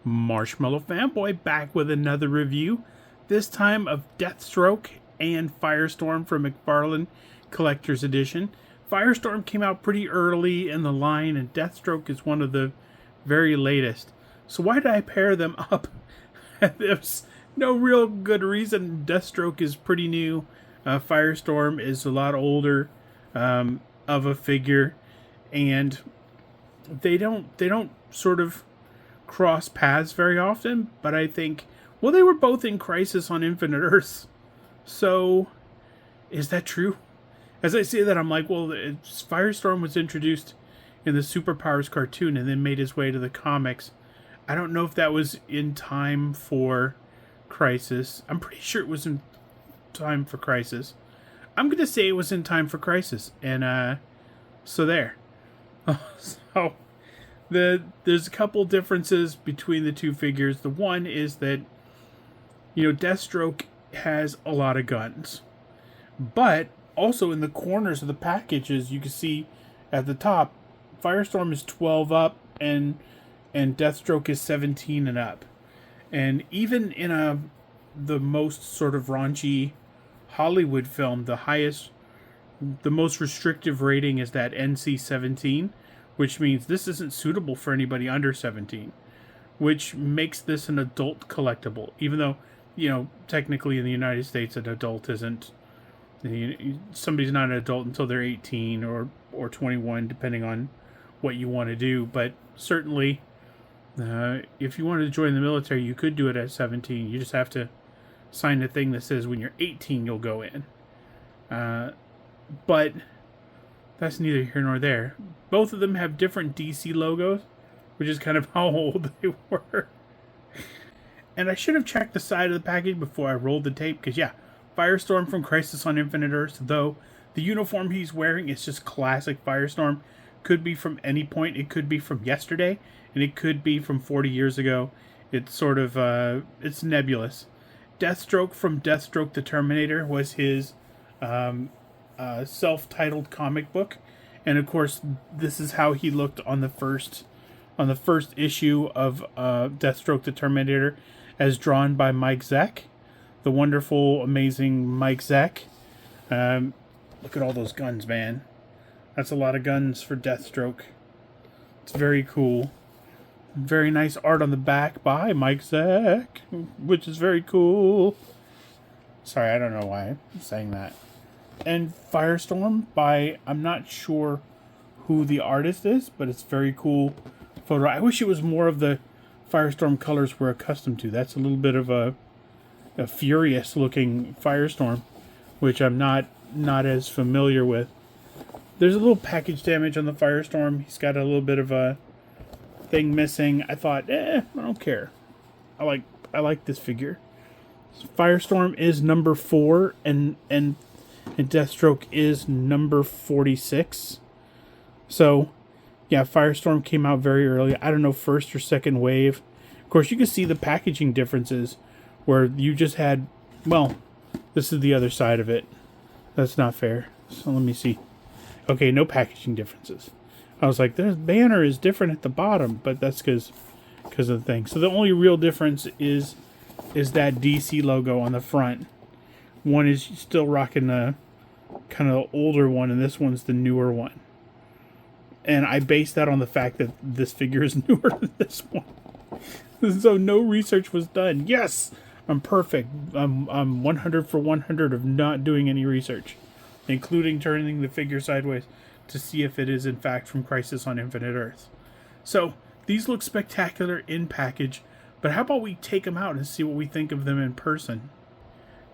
Marshmallow Fanboy back with another review, this time of Deathstroke and Firestorm from McFarlane Collector's Edition. Firestorm came out pretty early in the line, and Deathstroke is one of the very latest. So why did I pair them up? There's no real good reason. Deathstroke is pretty new. Firestorm is a lot older of a figure, and they don't sort of cross paths very often, but I think, well, they were both in Crisis on Infinite Earths, so is that true? As I say that, I'm like, well, Firestorm was introduced in the Superpowers cartoon and then made his way to the comics. I don't know if that was in time for Crisis. I'm pretty sure it was in time for Crisis. I'm going to say it was in time for Crisis, and so there. So there's a couple differences between the two figures. The one is that, Deathstroke has a lot of guns, but also in the corners of the packages, you can see at the top, Firestorm is 12 up and Deathstroke is 17 and up. And even in the most sort of raunchy Hollywood film, the most restrictive rating is that NC-17, which means this isn't suitable for anybody under 17, which makes this an adult collectible, even though, technically in the United States, an adult isn't, somebody's not an adult until they're 18 or 21, depending on what you want to do. But certainly, if you wanted to join the military, you could do it at 17. You just have to sign a thing that says when you're 18, you'll go in. But that's neither here nor there. Both of them have different DC logos, which is kind of how old they were. And I should have checked the side of the package before I rolled the tape, because Firestorm from Crisis on Infinite Earths, though the uniform he's wearing is just classic Firestorm. Could be from any point. It could be from yesterday, and it could be from 40 years ago. It's sort of, it's nebulous. Deathstroke from Deathstroke the Terminator was his self-titled comic book, and of course this is how he looked on the first issue of Deathstroke the Terminator, as drawn by Mike Zeck, the wonderful, amazing Mike Zeck. Look at all those guns, man. That's a lot of guns for Deathstroke. It's very cool. Very nice art on the back by Mike Zeck, which is very cool. Sorry, I don't know why I'm saying that. And Firestorm by, I'm not sure who the artist is, but it's very cool photo. I wish it was more of the Firestorm colors we're accustomed to. That's a little bit of a furious looking Firestorm, which I'm not as familiar with. There's a little package damage on the Firestorm. He's got a little bit of a thing missing. I thought, I don't care. I like this figure. Firestorm is number 4, and Deathstroke is number 46. So, Firestorm came out very early. I don't know, first or second wave. Of course, you can see the packaging differences where you just had, well, this is the other side of it. That's not fair. So let me see. Okay, no packaging differences. I was like, the banner is different at the bottom, but that's because of the thing. So the only real difference is that DC logo on the front. One is still rocking the kind of older one, and this one's the newer one. And I base that on the fact that this figure is newer than this one. So no research was done. Yes, I'm perfect. I'm 100 for 100 of not doing any research, including turning the figure sideways to see if it is in fact from Crisis on Infinite Earths. So these look spectacular in package, but how about we take them out and see what we think of them in person?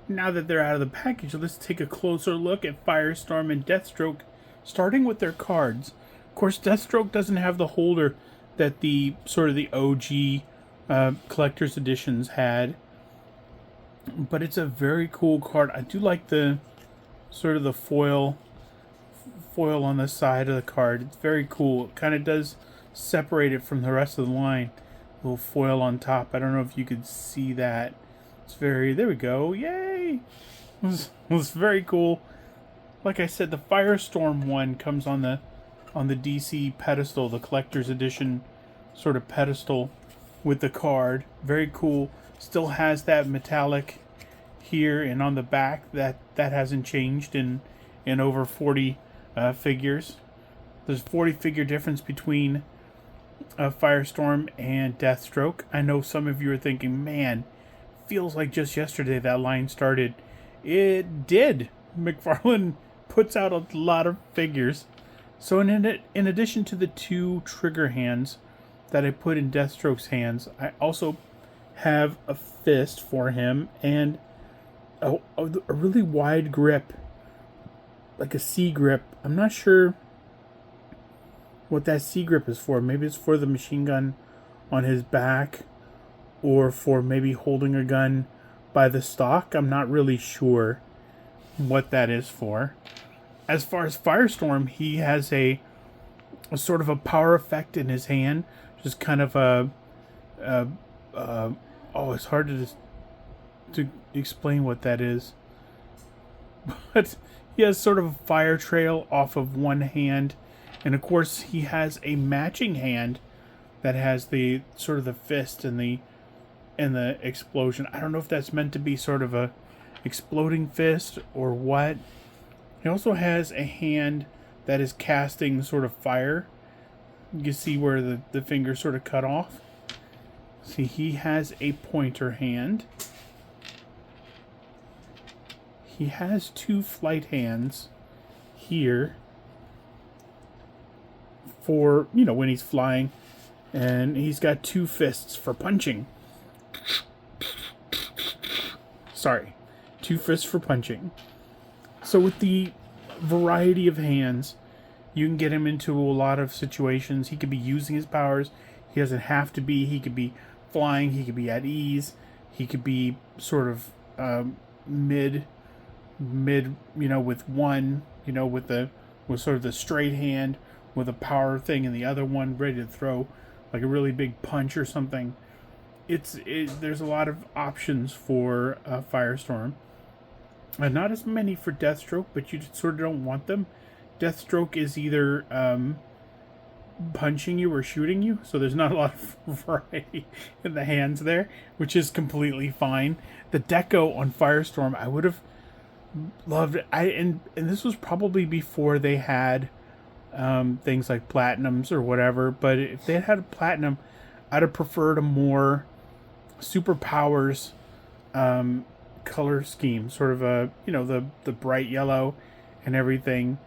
Now that they're out of the package, let's take a closer look at Firestorm and Deathstroke, starting with their cards. Of course, Deathstroke doesn't have the holder that the sort of the OG collector's editions had, but it's a very cool card. I do like the sort of the foil on the side of the card. It's very cool. It kind of does separate it from the rest of the line. A little foil on top. I don't know if you could see that. It's very, there we go. Yay! It was very cool. Like I said, the Firestorm one comes on the DC pedestal, the collector's edition sort of pedestal. with the card. Very cool. Still has that metallic here and on the back. That hasn't changed in over 40 figures. There's 40 figure difference between Firestorm and Deathstroke. I know some of you are thinking, man, feels like just yesterday that line started. It did. McFarlane puts out a lot of figures. So in addition to the 2 trigger hands that I put in Deathstroke's hands, I also have a fist for him and a really wide grip, like a C grip. I'm not sure what that C grip is for. Maybe it's for the machine gun on his back, or for maybe holding a gun by the stock. I'm not really sure what that is for. As far as Firestorm, he has a sort of a power effect in his hand, just kind of it's hard to explain what that is. But he has sort of a fire trail off of one hand, and of course he has a matching hand that has the sort of the fist and the explosion. I don't know if that's meant to be sort of a exploding fist or what. He also has a hand that is casting sort of fire. You can see where the finger sort of cut off. See, he has a pointer hand. He has 2 flight hands here for, when he's flying. And he's got 2 fists for punching. Sorry. 2 fists for punching. So with the variety of hands, you can get him into a lot of situations. He could be using his powers. He doesn't have to be. He could be flying. He could be at ease. He could be sort of mid, with one, with sort of the straight hand with a power thing and the other one ready to throw like a really big punch or something. There's a lot of options for Firestorm. Not as many for Deathstroke, but you just sort of don't want them. Deathstroke is either punching you or shooting you, so there's not a lot of variety in the hands there, which is completely fine. The deco on Firestorm, I would have loved it. And this was probably before they had things like platinums or whatever, but if they had a platinum, I'd have preferred a more superpowers color scheme, sort of a the bright yellow and everything.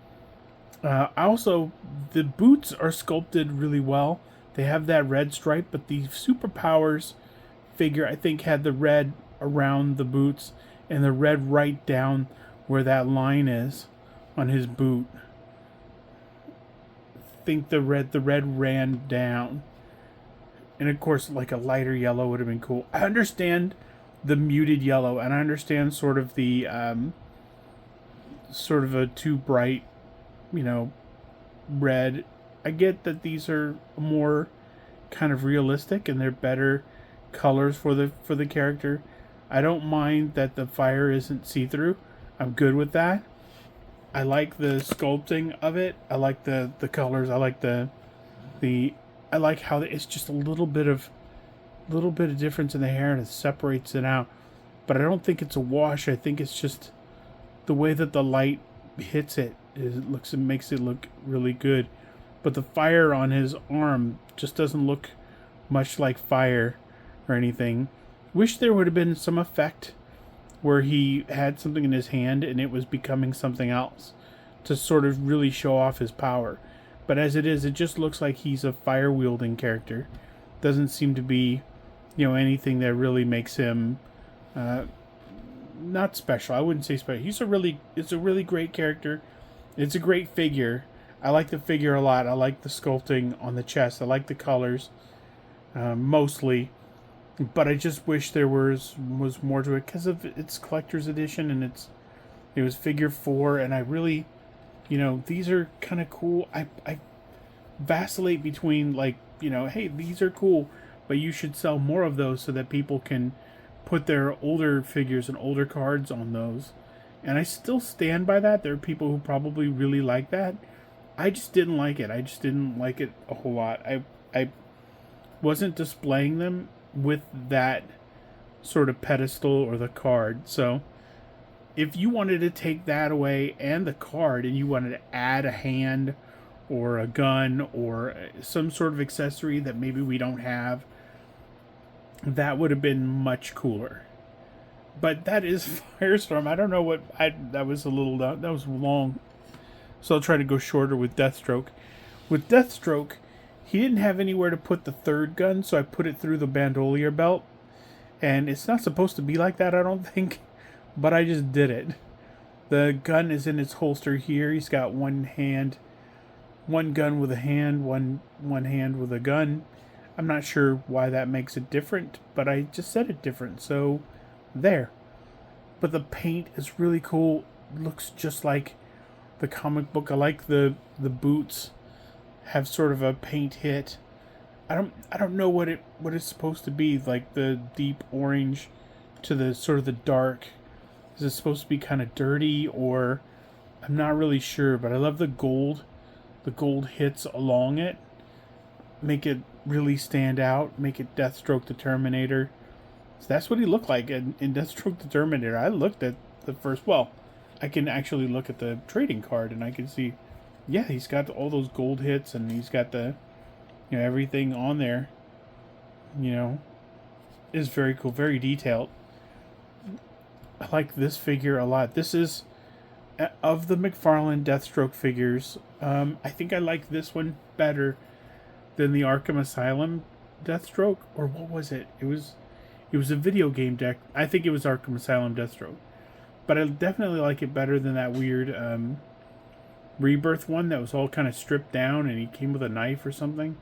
Also, the boots are sculpted really well. They have that red stripe, but the superpowers figure, I think, had the red around the boots and the red right down where that line is on his boot. I think the red ran down. And of course, like a lighter yellow would have been cool. I understand the muted yellow, and I understand sort of the sort of a too bright, red. I get that these are more kind of realistic and they're better colors for the character. I don't mind that the fire isn't see-through. I'm good with that. I like the sculpting of it. I like the colors. I like I like how it's just a little bit of difference in the hair and it separates it out. But I don't think it's a wash. I think it's just the way that the light hits it. It makes it look really good. But the fire on his arm just doesn't look much like fire or anything. Wish there would have been some effect where he had something in his hand and it was becoming something else to sort of really show off his power. But as it is, it just looks like he's a fire wielding character. Doesn't seem to be, anything that really makes him not special. I wouldn't say special. It's a really great character. It's a great figure. I like the figure a lot. I like the sculpting on the chest. I like the colors, mostly. But I just wish there was more to it because of its collector's edition and it was figure 4, and I really, these are kind of cool. I vacillate between hey, these are cool, but you should sell more of those so that people can put their older figures and older cards on those. And I still stand by that. There are people who probably really like that. I just didn't like it. I just didn't like it a whole lot. I wasn't displaying them with that sort of pedestal or the card. So if you wanted to take that away and the card, and you wanted to add a hand or a gun or some sort of accessory that maybe we don't have, that would have been much cooler. But that is Firestorm. I don't know what that was that was long. So I'll try to go shorter with Deathstroke. With Deathstroke, he didn't have anywhere to put the third gun, so I put it through the bandolier belt. And it's not supposed to be like that, I don't think. But I just did it. The gun is in its holster here. He's got one gun with a hand, one hand with a gun. I'm not sure why that makes it different, but I just said it different, so there. But the paint is really cool. It looks just like the comic book. I like the boots have sort of a paint hit. I don't know what it's supposed to be, like the deep orange to the sort of the dark. Is it supposed to be kind of dirty, or I'm not really sure, but I love the gold. The gold hits along it make it really stand out, make it Deathstroke the Terminator. So that's what he looked like in Deathstroke the Terminator. I looked at the first, well, I can actually look at the trading card and I can see, yeah, he's got all those gold hits and he's got the, everything on there, is very cool, very detailed. I like this figure a lot. This is, of the McFarlane Deathstroke figures, I think I like this one better than the Arkham Asylum Deathstroke, or what was it? It was a video game deck. I think it was Arkham Asylum Deathstroke, but I definitely like it better than that weird Rebirth one that was all kind of stripped down and he came with a knife or something.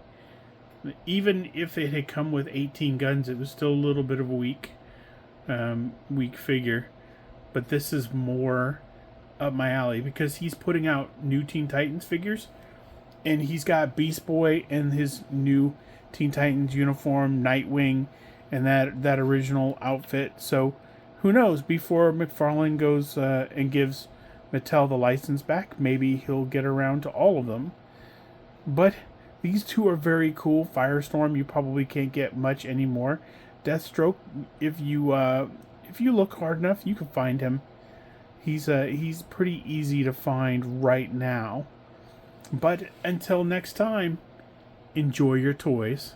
Even if it had come with 18 guns, it was still a little bit of a weak figure. But this is more up my alley because he's putting out new Teen Titans figures, and he's got Beast Boy and his new Teen Titans uniform, Nightwing, and that original outfit. So who knows, before McFarlane goes and gives Mattel the license back, maybe he'll get around to all of them. But these two are very cool. Firestorm, you probably can't get much anymore. Deathstroke, if you look hard enough, you can find him. He's pretty easy to find right now. But until next time, enjoy your toys.